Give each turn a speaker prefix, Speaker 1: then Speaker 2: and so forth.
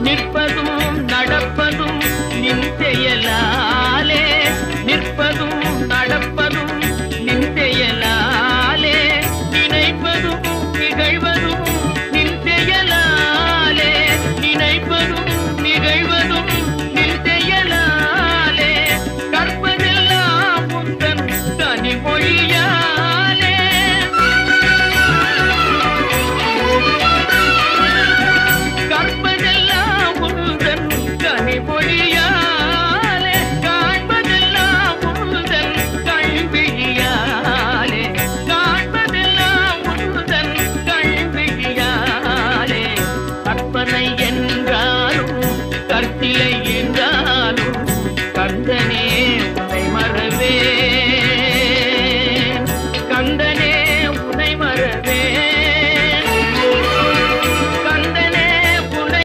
Speaker 1: நிற்பதும் நடப்பதும் நின் செயலாலே, நிற்பதும் நடப்பதும் நின் செயலாலே, நினைப்பதும் நிகழ்வதும் நின் செயலாலே, நினைப்பதும் நிகழ்வதும் நின் செயலாலே, கற்பதெல்லாம் உந்தன் கனிமொழியாலே, கற்பதெல்லாம் உந்தன் கனிமொழியாலே, காண்பதெல்லாம் உந்தன் கண்விழியாலே, காண்பதெல்லாம் உந்தன் கண்விழியாலே, கற்பனை என்றாலும் கற்பிலை என்றாலும்